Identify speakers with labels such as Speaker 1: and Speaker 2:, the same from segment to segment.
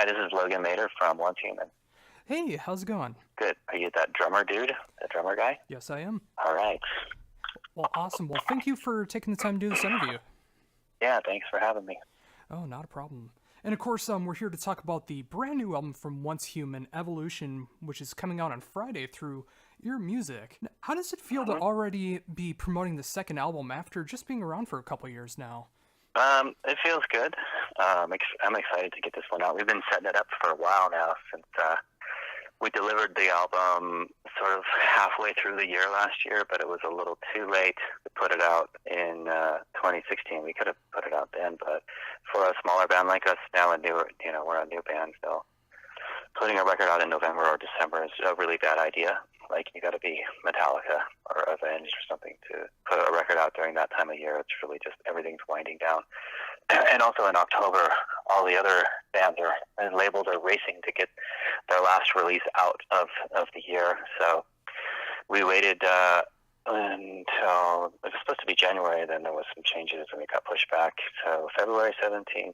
Speaker 1: this is Logan Mader from Once Human.
Speaker 2: Hey, how's it going?
Speaker 1: Good. Are you that drummer dude? That drummer guy?
Speaker 2: Yes, I am.
Speaker 1: All right.
Speaker 2: Well, awesome. Well, thank you for taking the time to do this interview.
Speaker 1: Yeah, thanks for having me.
Speaker 2: Oh, not a problem. And of course, we're here to talk about the brand new album from Once Human, Evolution, which is coming out on Friday through earMUSIC. How does it feel to already be promoting the second album after just being around for a couple years now?
Speaker 1: It feels good. I'm excited to get this one out. We've been setting it up for a while now since we delivered the album sort of halfway through the year last year, but it was a little too late to put it out in 2016. We could have put it out then, but for a smaller band like us, now we're a new band, so putting a record out in November or December is a really bad idea. Like, you got to be Metallica or Avenged or something to put a record out during that time of year. It's really just everything's winding down. And also in October, all the other bands and labels are racing to get their last release out of the year. So we waited until it was supposed to be January, then there was some changes and it got pushed back. So February 17th.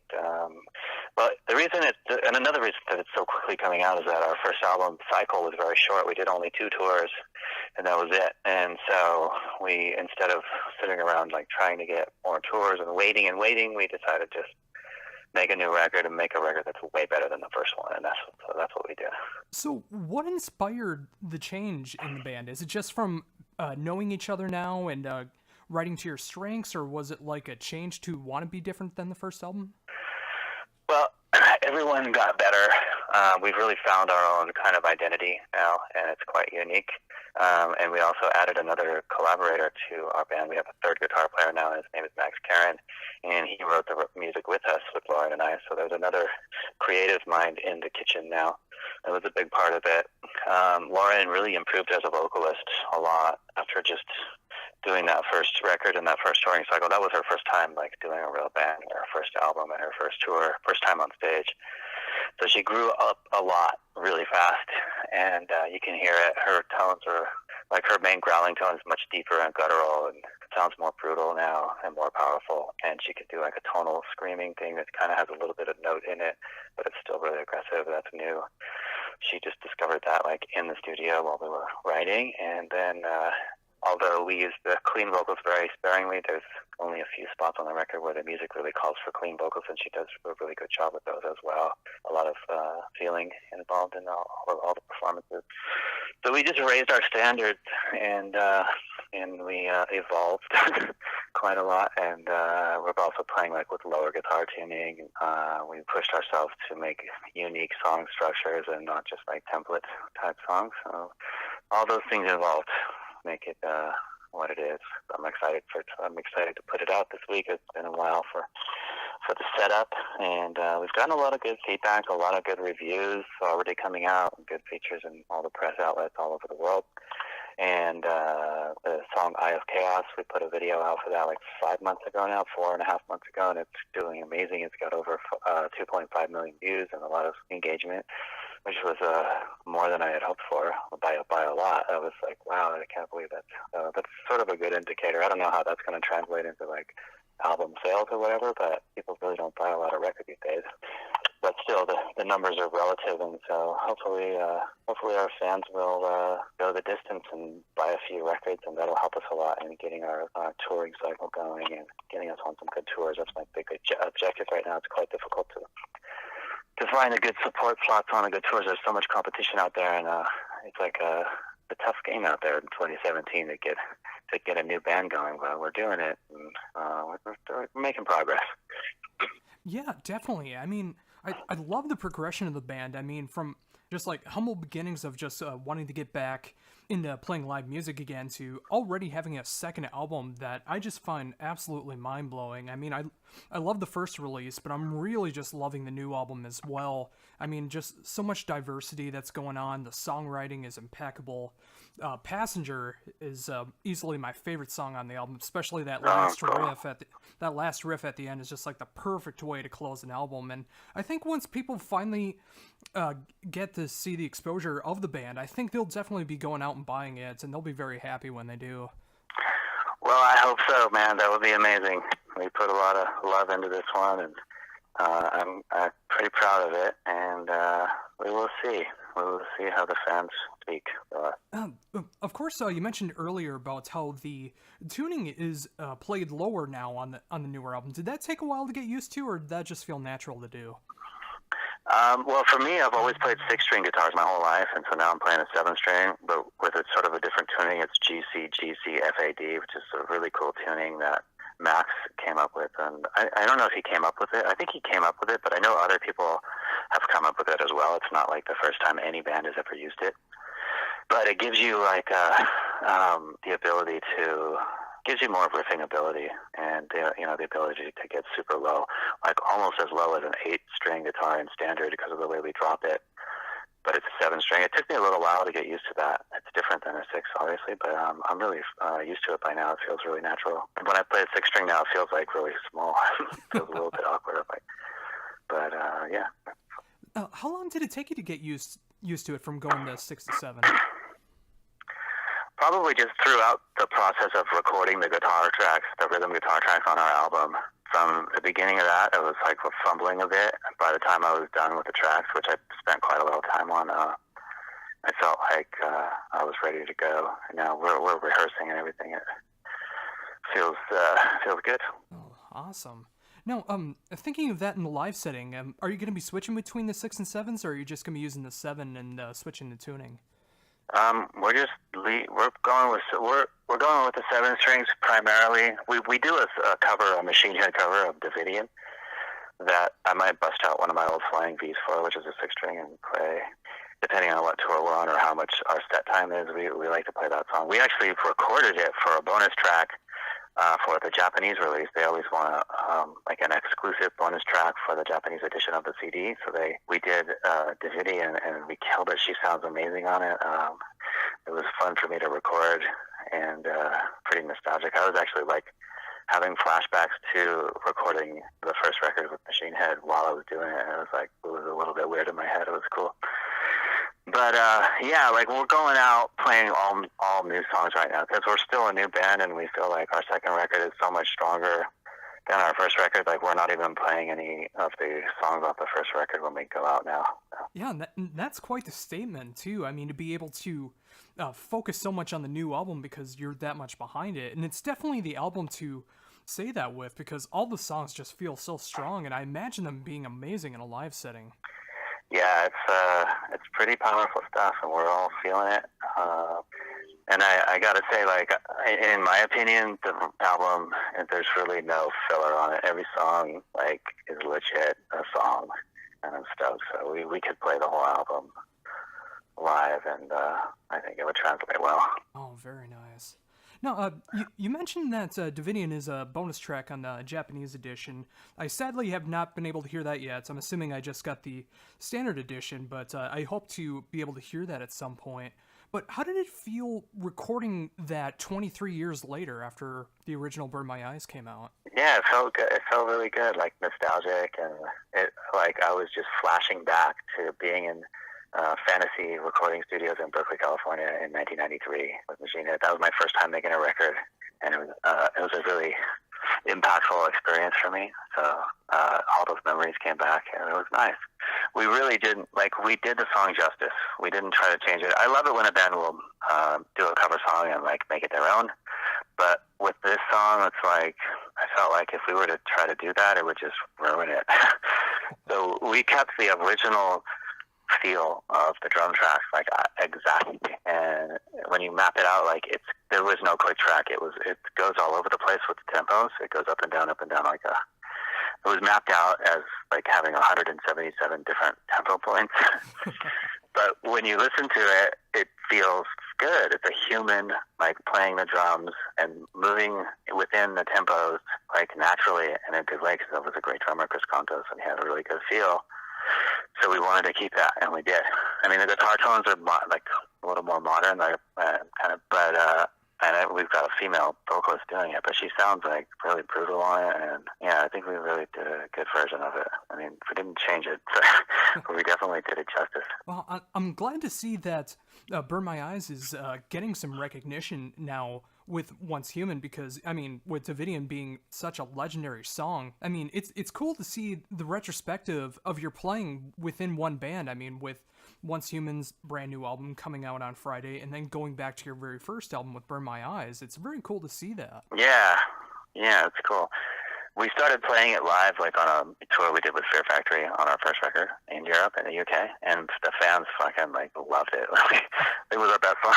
Speaker 1: But the reason and another reason that it's so quickly coming out is that our first album cycle was very short. We did only 2 tours and that was it. And so we, instead of sitting around like trying to get more tours and waiting, we decided to just make a new record and make a record that's way better than the first one, and that's what we did.
Speaker 2: So what inspired the change in the band? Is it just from knowing each other now and writing to your strengths, or was it like a change to want to be different than the first album?
Speaker 1: Well, everyone got better. We've really found our own kind of identity now, and it's quite unique. And we also added another collaborator to our band. We have a third guitar player now, and his name is Max Karen, and he wrote the music with us, with Lauren and I. So there's another creative mind in the kitchen now. That was a big part of it. Lauren really improved as a vocalist a lot after just doing that first record and that first touring cycle. That was her first time like doing a real band, her first album and her first tour, first time on stage. So she grew up a lot really fast, and you can hear it. Her tones are like, her main growling tone is much deeper and guttural, and it sounds more brutal now and more powerful. And she could do like a tonal screaming thing that kind of has a little bit of note in it, but it's still really aggressive. That's new. She just discovered that like in the studio while we were writing, and then although we use the clean vocals very sparingly, there's only a few spots on the record where the music really calls for clean vocals, and she does a really good job with those as well. A lot of feeling involved in all the performances. So we just raised our standards, and we evolved quite a lot. And we're also playing like with lower guitar tuning. We pushed ourselves to make unique song structures and not just like template type songs. So all those things involved make it what it is. I'm excited to put it out this week. It's been a while for the setup, and we've gotten a lot of good feedback, a lot of good reviews already coming out, good features in all the press outlets all over the world. And the song Eye of Chaos, we put a video out for that like 5 months ago now, 4.5 months ago, and it's doing amazing. It's got over 2.5 million views and a lot of engagement, which was more than I had hoped for by a lot. I was like, wow, I can't believe that. That's sort of a good indicator. I don't know how that's going to translate into like album sales or whatever, but people really don't buy a lot of records these days. But still, the numbers are relative, and so hopefully our fans will go the distance and buy a few records, and that'll help us a lot in getting our touring cycle going and getting us on some good tours. That's my big objective right now. It's quite difficult to find a good support slots on a good tours. There's so much competition out there, and it's like a tough game out there in 2017 to get a new band going. But we're doing it, and we're making progress.
Speaker 2: Yeah, definitely. I mean, I love the progression of the band. I mean, from just like humble beginnings of just wanting to get back into playing live music again to already having a second album that I just find absolutely mind-blowing. I mean, I love the first release, but I'm really just loving the new album as well. I mean, just so much diversity that's going on. The songwriting is impeccable. Passenger is easily my favorite song on the album, especially that last riff at the end is just like the perfect way to close an album. And I think once people finally get to see the exposure of the band, I think they'll definitely be going out and buying it, and they'll be very happy when they do.
Speaker 1: Well, I hope so, man. That would be amazing. We put a lot of love into this one, and I'm pretty proud of it, and we will see. We will see how the fans speak.
Speaker 2: Of course, you mentioned earlier about how the tuning is played lower now on the newer album. Did that take a while to get used to, or did that just feel natural to do?
Speaker 1: Well, for me, I've always played 6-string guitars my whole life, and so now I'm playing a 7-string, but with a sort of a different tuning. It's GC, GC, FAD, which is a really cool tuning that Max came up with. And I don't know if he came up with it. I think he came up with it, but I know other people have come up with it as well. It's not like the first time any band has ever used it. But it gives you like the ability to... gives you more riffing ability and the ability to get super low, like almost as low as an 8-string guitar in standard because of the way we drop it. But it's a 7-string. It took me a little while to get used to that. It's different than a 6, obviously, but I'm really used to it by now. It feels really natural. And when I play a 6-string now, it feels like really small. It feels a little bit awkward, but yeah.
Speaker 2: How long did it take you to get used to it from going to 6 to 7?
Speaker 1: Probably just throughout the process of recording the guitar tracks, the rhythm guitar tracks on our album. From the beginning of that, it was like fumbling a bit. By the time I was done with the tracks, which I spent quite a little time on, I felt like I was ready to go. And now we're rehearsing and everything. It feels good.
Speaker 2: Oh, awesome. Now, thinking of that in the live setting, are you going to be switching between the 6 and 7s, or are you just going to be using the 7 and switching the tuning?
Speaker 1: We're going with the 7 strings primarily. We do a cover, a machine head cover of Davidian that I might bust out one of my old Flying V's for, which is a 6-string, and play, depending on what tour we're on or how much our set time is. We like to play that song. We actually recorded it for a bonus track for the Japanese release. They always want like an exclusive bonus track for the Japanese edition of the CD. So we did Davidian, and we killed it. She sounds amazing on it. It was fun for me to record, and pretty nostalgic. I was actually like having flashbacks to recording the first record with Machine Head while I was doing it, and it was a little bit weird in my head. It was cool. But yeah, like we're going out playing all new songs right now because we're still a new band, and we feel like our second record is so much stronger than our first record. Like we're not even playing any of the songs off the first record when we go out now. So.
Speaker 2: Yeah, that's quite the statement too. I mean, to be able to focus so much on the new album because you're that much behind it, and it's definitely the album to say that with because all the songs just feel so strong, and I imagine them being amazing in a live setting.
Speaker 1: Yeah, it's pretty powerful stuff, and we're all feeling it. And I gotta say, like, in my opinion, the album, there's really no filler on it. Every song, like, is legit a song, and I'm stoked. So we could play the whole album live, and I think it would translate well.
Speaker 2: Oh, very nice. Now, you mentioned that Davidian is a bonus track on the Japanese edition. I sadly have not been able to hear that yet. I'm assuming I just got the standard edition, but I hope to be able to hear that at some point. But how did it feel recording that 23 years later after the original Burn My Eyes came out?
Speaker 1: Yeah, it felt good. It felt really good, like nostalgic, and like I was just flashing back to being in Fantasy Recording Studios in Berkeley, California in 1993 with Machine Head. That was my first time making a record, and it was a really impactful experience for me. So all those memories came back, and it was nice. We really didn't, we did the song justice. We didn't try to change it. I love it when a band will do a cover song and make it their own. But with this song, it's like, I felt like if we were to try to do that, it would just ruin it. So we kept the original feel of the drum tracks exactly, and when you map it out, there was no click track. It goes all over the place with the tempos. It goes up and down it was mapped out as having 177 different tempo points. But when you listen to it, it feels good. It's a human playing the drums and moving within the tempos naturally in a good way, because that was a great drummer, Chris Contos, and he had a really good feel. So we wanted to keep that, and we did. I mean, the guitar tones are a little more modern, and we've got a female vocalist doing it, but she sounds really brutal on it, and yeah, I think we really did a good version of it. I mean, we didn't change it, but we definitely did it justice.
Speaker 2: Well, I'm glad to see that Burn My Eyes is getting some recognition now with Once Human because, I mean, with Davidian being such a legendary song, I mean, it's cool to see the retrospective of your playing within one band. I mean, with Once Human's brand new album coming out on Friday and then going back to your very first album with Burn My Eyes, it's very cool to see that.
Speaker 1: Yeah, it's cool. We started playing it live, like on a tour we did with Fear Factory on our first record in Europe and the UK, and the fans fucking like loved it. It was our best song.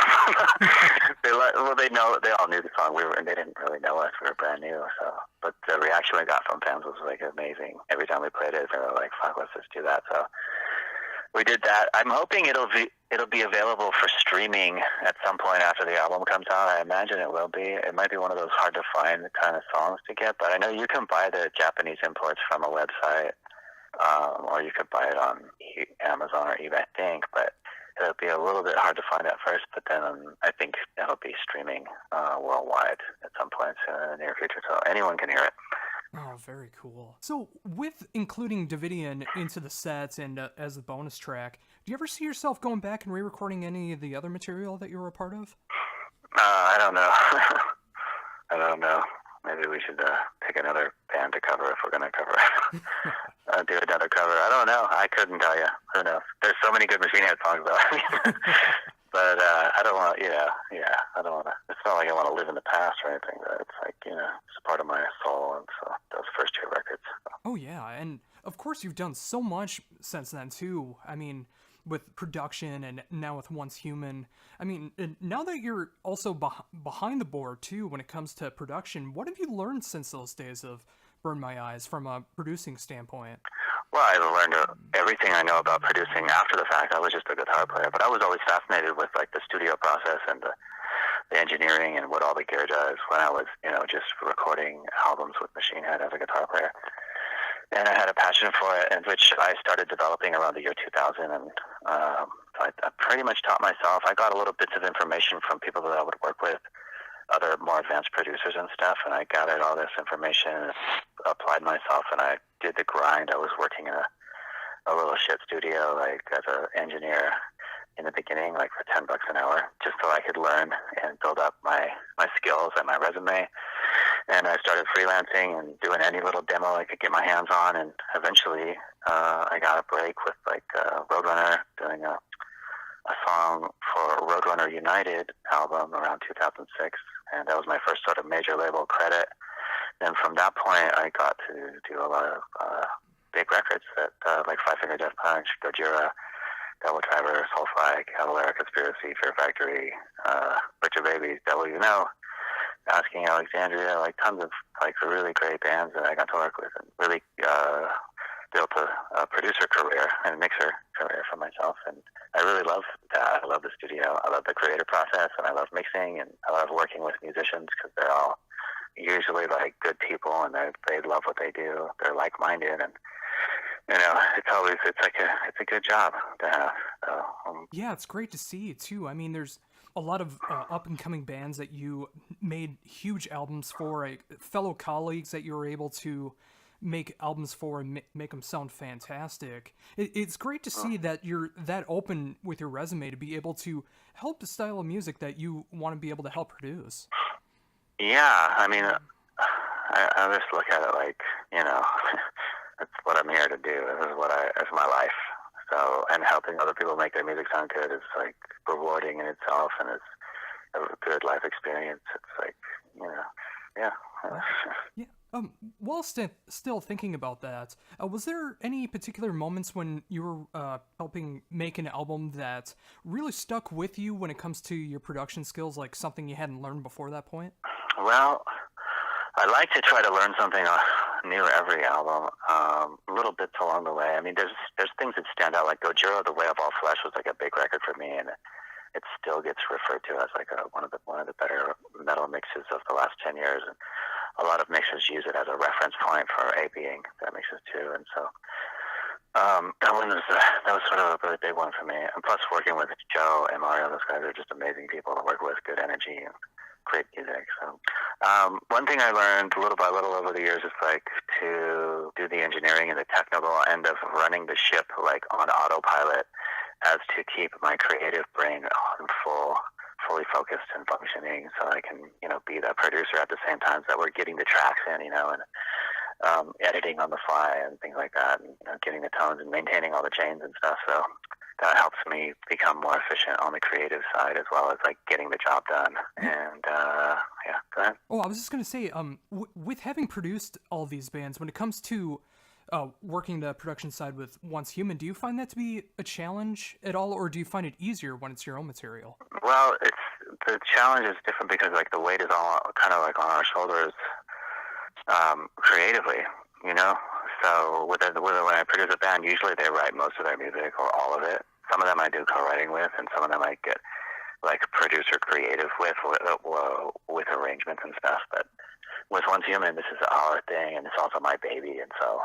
Speaker 1: They all knew the song. And they didn't really know us. We were brand new, so. But the reaction we got from fans was like amazing. Every time we played it, they were like, "Fuck, let's just do that." So we did that. I'm hoping it'll be available for streaming at some point after the album comes out. I imagine it will be. It might be one of those hard to find kind of songs to get, but I know you can buy the Japanese imports from a website, or you could buy it on Amazon or eBay, I think, but it'll be a little bit hard to find at first, but then I think it'll be streaming worldwide at some point soon in the near future, so anyone can hear it.
Speaker 2: Oh, very cool. So, with including Davidian into the sets and as the bonus track, do you ever see yourself going back and re-recording any of the other material that you were a part of?
Speaker 1: I don't know. I don't know. Maybe we should pick another band to cover if we're going to cover it. Do another cover. I don't know. I couldn't tell you. Who knows? There's so many good Machine Head songs, though. But I don't want, I don't want to, it's not like I want to live in the past or anything, but it's like, it's part of my soul, and so those first two records.
Speaker 2: Oh, yeah, and of course you've done so much since then, too. I mean, with production and now with Once Human. I mean, now that you're also behind the board, too, when it comes to production, what have you learned since those days of Burn My Eyes from a producing standpoint?
Speaker 1: Well, I learned everything I know about producing after the fact. I was just a guitar player, but I was always fascinated with like the studio process and the engineering and what all the gear does when I was, just recording albums with Machine Head as a guitar player. And I had a passion for it, and which I started developing around the year 2000. And I pretty much taught myself. I got a little bits of information from people that I would work with, other more advanced producers and stuff, and I gathered all this information, applied myself, and I did the grind. I was working in a little shit studio, like as an engineer in the beginning, like for $10 an hour, just so I could learn and build up my skills and my resume. And I started freelancing and doing any little demo I could get my hands on, and eventually I got a break with like Roadrunner, doing a song for Roadrunner United album around 2006, and that was my first sort of major label credit. And from that point, I got to do a lot of big records that like Five Finger Death Punch, Gojira, Devil Driver, Soulfly, Cavalera Conspiracy, Fear Factory, Butcher Babies, Devil You Know, Asking Alexandria, like tons of like really great bands that I got to work with, and really built a producer career and a mixer career for myself. And I really love that. I love the studio. I love the creative process, and I love mixing, and I love working with musicians because they're all usually like good people, and they love what they do. They're like-minded, and it's a good job to have. So,
Speaker 2: yeah, it's great to see too. I mean, there's a lot of up-and-coming bands that you made huge albums for, fellow colleagues that you were able to make albums for and make them sound fantastic. It's great to see that you're that open with your resume to be able to help the style of music that you want to be able to help produce.
Speaker 1: Yeah, I mean, I just look at it like, that's what I'm here to do. It's my life. So, and helping other people make their music sound good is like rewarding in itself, and it's a good life experience. It's like, yeah.
Speaker 2: Yeah. While still thinking about that, was there any particular moments when you were helping make an album that really stuck with you when it comes to your production skills, like something you hadn't learned before that point?
Speaker 1: Well, I like to try to learn something new every album, little bits along the way. I mean, there's things that stand out, like Gojira, The Way of All Flesh was like a big record for me, and it still gets referred to as like one of the better metal mixes of the last 10 years. And a lot of mixers use it as a reference point for APing that mixes too. And so that was sort of a really big one for me. And plus, working with Joe and Mario, those guys are just amazing people to work with, good energy and great music. So one thing I learned little by little over the years is like to do the engineering and the technical end of running the ship like on autopilot as to keep my creative brain on fully focused and functioning, so I can, be the producer at the same time, so that we're getting the tracks in, and editing on the fly and things like that, and getting the tones and maintaining all the chains and stuff. So that helps me become more efficient on the creative side, as well as like getting the job done. And yeah, go ahead.
Speaker 2: Oh, I was just gonna say, with having produced all these bands, when it comes to working the production side with Once Human, do you find that to be a challenge at all, or do you find it easier when it's your own material?
Speaker 1: Well, the challenge is different because like the weight is all kind of like on our shoulders creatively, So when I produce a band, usually they write most of their music or all of it. Some of them I do co-writing with, and some of them I get like producer creative with arrangements and stuff. But with Once Human, this is our thing, and it's also my baby, and so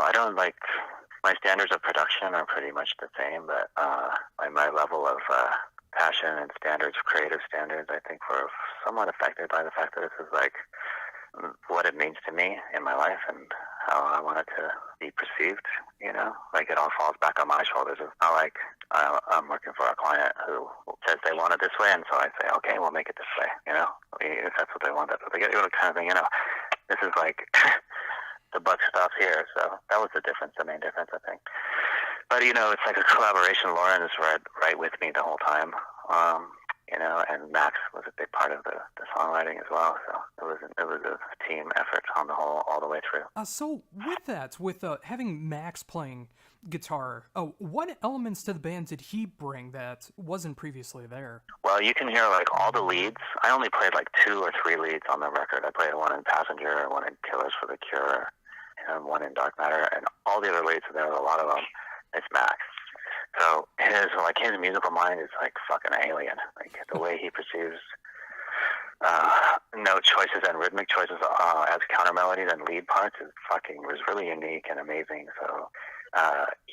Speaker 1: I don't like, my standards of production are pretty much the same, but my level of passion and standards, creative standards, I think were somewhat affected by the fact that this is like what it means to me in my life and how I want it to be perceived, like it all falls back on my shoulders. It's not like I'm working for a client who says they want it this way, and so I say, okay, we'll make it this way, if that's what they want, that's what they get, kind of thing, This is like the buck stops here, so that was the main difference, I think. But, it's like a collaboration. Lauren is right with me the whole time, and Max was a big part of the songwriting as well. So it was a team effort on the whole, all the way through.
Speaker 2: So with having Max playing guitar, what elements to the band did he bring that wasn't previously there?
Speaker 1: Well, you can hear like all the leads. I only played like 2 or 3 leads on the record. I played one in Passenger, one in Killers for the Cure, and one in Dark Matter, and all the other leads, there were a lot of them. It's Max. So his musical mind is like fucking alien. Like the way he perceives note choices and rhythmic choices as counter melodies and lead parts was really unique and amazing. So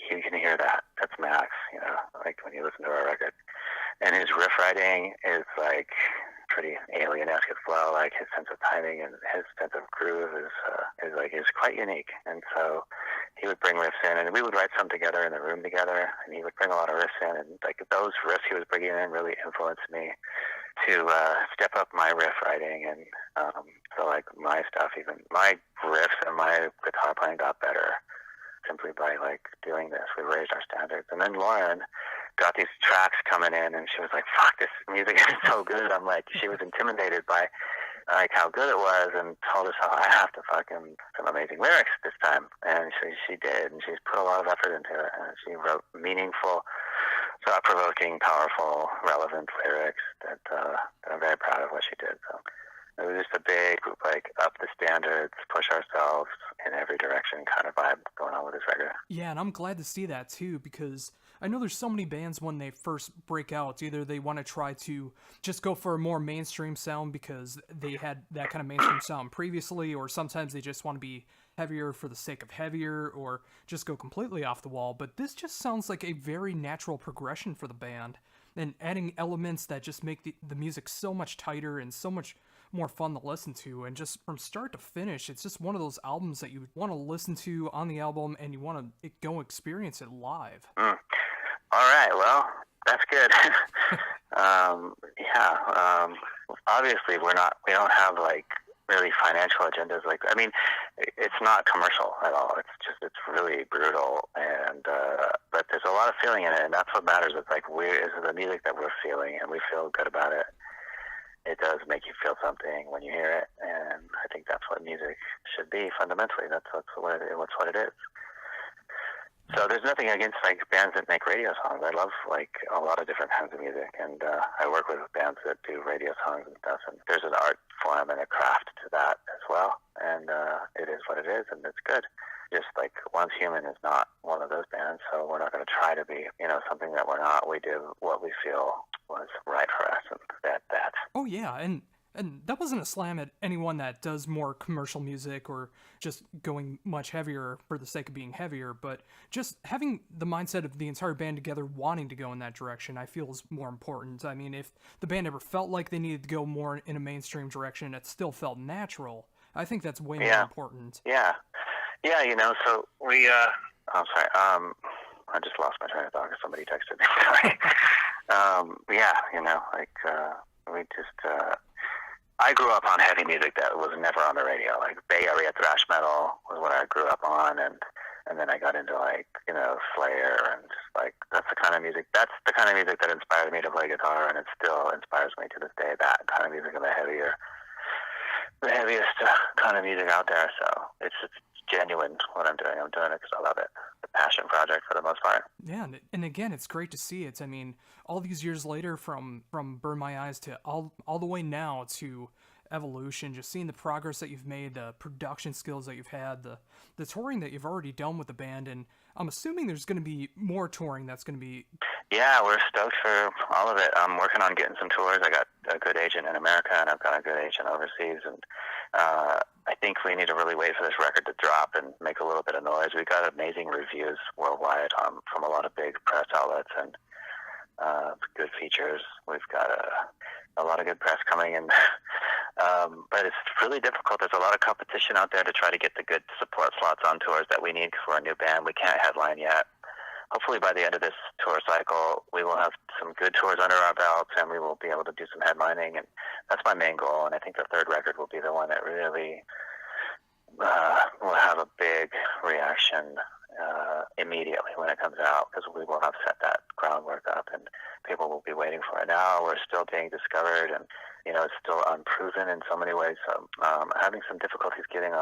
Speaker 1: you can hear that. That's Max, like when you listen to our record. And his riff writing is like pretty alien-esque as well. Like his sense of timing and his sense of groove is quite unique. And so he would bring riffs in, and we would write some together in the room together, and he would bring a lot of riffs in, and like those riffs he was bringing in really influenced me to step up my riff writing, and so like my stuff, even my riffs and my guitar playing got better simply by like doing this. We raised our standards. And then Lauren got these tracks coming in, and she was like, fuck, this music is so good. I'm like, she was intimidated by like how good it was, and told us how I have to fucking some amazing lyrics this time. And she did, and she's put a lot of effort into it, and she wrote meaningful, thought-provoking, powerful, relevant lyrics that I'm very proud of what she did. So it was just a big, like, up the standards, push ourselves in every direction kind of vibe going on with this record.
Speaker 2: Yeah, and I'm glad to see that too, because I know there's so many bands when they first break out, either they want to try to just go for a more mainstream sound because they had that kind of mainstream sound previously, or sometimes they just want to be heavier for the sake of heavier, or just go completely off the wall. But this just sounds like a very natural progression for the band, and adding elements that just make the music so much tighter and so much more fun to listen to. And just from start to finish, it's just one of those albums that you want to listen to on the album, and you want to go experience it live.
Speaker 1: All right, well, that's good. Obviously we don't have like really financial agendas. Like, I mean, it's not commercial at all. It's really brutal, and but there's a lot of feeling in it, and that's what matters. It's like is the music that we're feeling, and we feel good about it. It does make you feel something when you hear it, and I think that's what music should be fundamentally. That's what it is. So there's nothing against like bands that make radio songs. I love like a lot of different kinds of music, and I work with bands that do radio songs and stuff. And there's an art form and a craft to that as well, and it is what it is, and it's good. Just like Once Human is not one of those bands, so we're not going to try to be, something that we're not. We do what we feel was right for us, and that.
Speaker 2: Oh yeah, and that wasn't a slam at anyone that does more commercial music or just going much heavier for the sake of being heavier, but just having the mindset of the entire band together wanting to go in that direction, I feel is more important. I mean, if the band ever felt like they needed to go more in a mainstream direction, it still felt natural. I think that's way more important.
Speaker 1: Yeah, so we, I just lost my train of thought because somebody texted me. Sorry. Yeah, we just, I grew up on heavy music that was never on the radio. Like Bay Area thrash metal was what I grew up on, and then I got into Slayer, and just that's the kind of music that inspired me to play guitar, and it still inspires me to this day. That kind of music, and the heaviest kind of music out there. So it's genuine what I'm doing. I'm doing it because I love it. It's a passion project for the most part.
Speaker 2: Yeah, and again, it's great to see it. I mean, all these years later, from Burn My Eyes to all the way now to Evolution, just seeing the progress that you've made, the production skills that you've had, the touring that you've already done with the band, and I'm assuming there's going to be more touring that's going to be...
Speaker 1: Yeah, we're stoked for all of it. I'm working on getting some tours. I got a good agent in America, and I've got a good agent overseas, and I think we need to really wait for this record to drop and make a little bit of noise. We got amazing reviews worldwide from a lot of big press outlets, and good features. We've got a lot of good press coming in. But it's really difficult. There's a lot of competition out there to try to get the good support slots on tours that we need for a new band. We can't headline yet. Hopefully by the end of this tour cycle, we will have some good tours under our belts, and we will be able to do some headlining, and that's my main goal. And I think the third record will be the one that really will have a big reaction immediately when it comes out, because we will have set that groundwork up, and people will be waiting for it. Now we're still being discovered, and it's still unproven in so many ways. So having some difficulties getting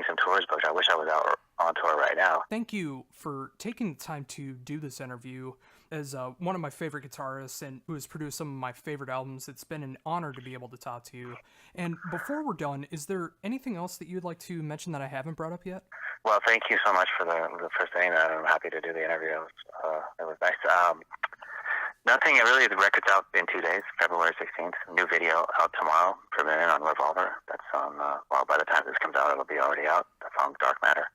Speaker 1: some tours booked. I wish I was out on tour right now.
Speaker 2: Thank you for taking the time to do this interview. As one of my favorite guitarists and who has produced some of my favorite albums, it's been an honor to be able to talk to you. And before we're done, is there anything else that you'd like to mention that I haven't brought up yet?
Speaker 1: Well, thank you so much for the first thing. I'm happy to do the interview. It was nice. Nothing really. The record's out in 2 days, February 16th. New video out tomorrow, premiering on Revolver. That's on, by the time this comes out, it'll be already out. The song Dark Matter.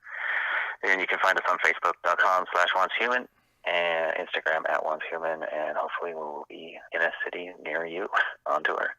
Speaker 1: And you can find us on Facebook.com/OnceHuman and Instagram @OnceHuman, and hopefully we'll be in a city near you on tour.